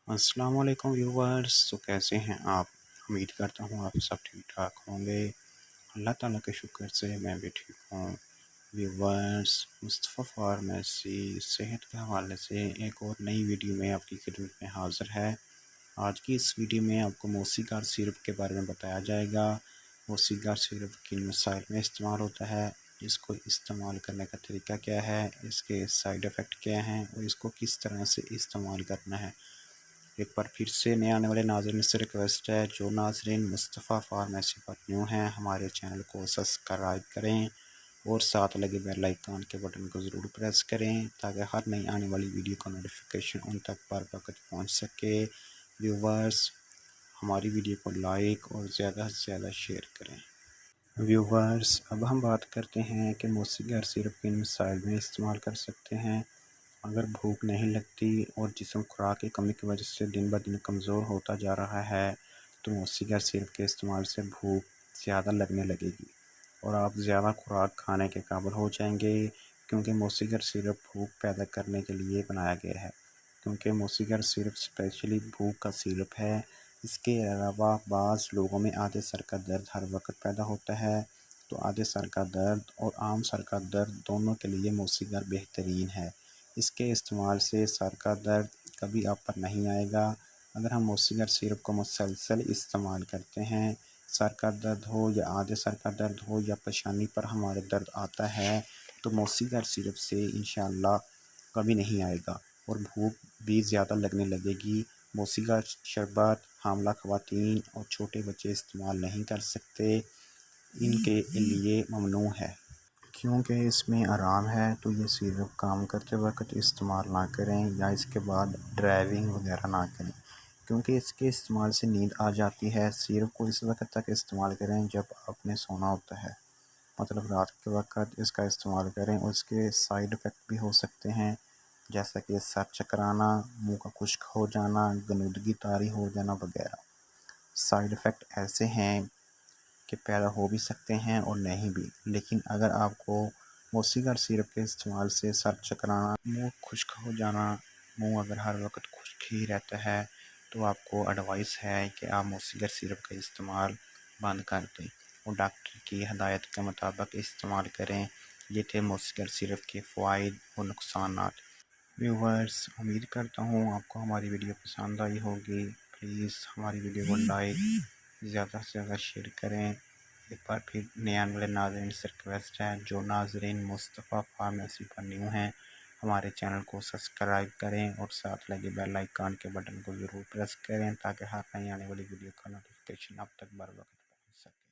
अस्सलाम वालेकुम व्यूवर्स। तो कैसे हैं आप? उम्मीद करता हूँ आप सब ठीक ठाक होंगे। अल्लाह ताला के शुक्र से मैं भी ठीक हूँ। व्यूवर्स, मुस्तफ़ा फार्मेसी सेहत के हवाले से एक और नई वीडियो में आपकी खिदमत में हाज़िर है। आज की इस वीडियो में आपको मोसीगार सिरप के बारे में बताया जाएगा। मोसीगार सिरप किन मसाइल में इस्तेमाल होता है, इसको इस्तेमाल करने का तरीका क्या है, इसके साइड इफ़ेक्ट क्या हैं और इसको किस तरह से इस्तेमाल करना है। एक बार फिर से नए आने वाले नाज़रीन से रिक्वेस्ट है, जो नाज़रीन मुस्तफ़ा फार्मेसी पर न्यू हैं हमारे चैनल को सब्सक्राइब करें और साथ लगे बेल आइकन के बटन को ज़रूर प्रेस करें ताकि हर नई आने वाली वीडियो का नोटिफिकेशन उन तक बर वक्त पहुँच सके। व्यूवर्स, हमारी वीडियो को लाइक और ज़्यादा से ज़्यादा शेयर करें। व्यूवर्स, अब हम बात करते हैं कि मोसीगार सिरप किन मसाइल में इस्तेमाल कर सकते हैं। अगर भूख नहीं लगती और जिस्म खुराक की कमी की वजह से दिन ब दिन कमज़ोर होता जा रहा है, तो मोसीगार सिरप के इस्तेमाल से भूख ज़्यादा लगने लगेगी और आप ज़्यादा खुराक खाने के काबिल हो जाएंगे, क्योंकि मोसीगार सिरप भूख पैदा करने के लिए बनाया गया है। क्योंकि मोसीगार सिरप स्पेशली भूख का सिरप है। इसके अलावा बाज़ लोगों में आधे सर का दर्द हर वक्त पैदा होता है, तो आधे सर का दर्द और आम सर का दर्द दोनों के लिए मोसीगार बेहतरीन है। इसके इस्तेमाल से सर का दर्द कभी आप पर नहीं आएगा। अगर हम मोसीगार सिरप को मुसलसल इस्तेमाल करते हैं, सर का दर्द हो या आधे सर का दर्द हो या पेशानी पर हमारे दर्द आता है, तो मोसीगार सिरप से इंशाअल्लाह कभी नहीं आएगा और भूख भी ज़्यादा लगने लगेगी। मोसीगार शरबत हामला ख़वातीन और छोटे बच्चे इस्तेमाल नहीं कर सकते, इनके लिए ममनू है। क्योंकि इसमें आराम है, तो ये सिरप काम करते वक्त इस्तेमाल ना करें या इसके बाद ड्राइविंग वगैरह ना करें, क्योंकि इसके इस्तेमाल से नींद आ जाती है। सिरप को इस वक्त तक इस्तेमाल करें जब आपने सोना होता है, मतलब रात के वक्त इसका इस्तेमाल करें और इसके साइड इफ़ेक्ट भी हो सकते हैं, जैसा कि सर चकराना, मुंह का खुश्क हो जाना, गनुदगी तारी हो जाना वगैरह। साइड इफ़ेक्ट ऐसे हैं कि पैदा हो भी सकते हैं और नहीं भी, लेकिन अगर आपको मोसीगार सिरप के इस्तेमाल से सर चकराना, मुंह खुश्क हो जाना, मुंह अगर हर वक्त खुश्क ही रहता है, तो आपको एडवाइस है कि आप मोसीगार सिरप का इस्तेमाल बंद कर दें और डॉक्टर की हदायत के मुताबिक इस्तेमाल करें। ये थे मोसीगार सिरप के फ़वाइद और नुकसानात। व्यूवर्स, उम्मीद करता हूँ आपको हमारी वीडियो पसंद आई होगी। प्लीज़ हमारी वीडियो को लाइक ज़्यादा से ज़्यादा शेयर करें। एक बार फिर नए आने वाले नाज़रीन से रिक्वेस्ट है, जो नाज़रीन मुस्तफ़ा फार्मेसी पर न्यू हैं हमारे चैनल को सब्सक्राइब करें और साथ लगे बेल आइकन के बटन को ज़रूर प्रेस करें ताकि हर नई आने वाली वीडियो का नोटिफिकेशन आप तक बर वक्त पहुँच सके।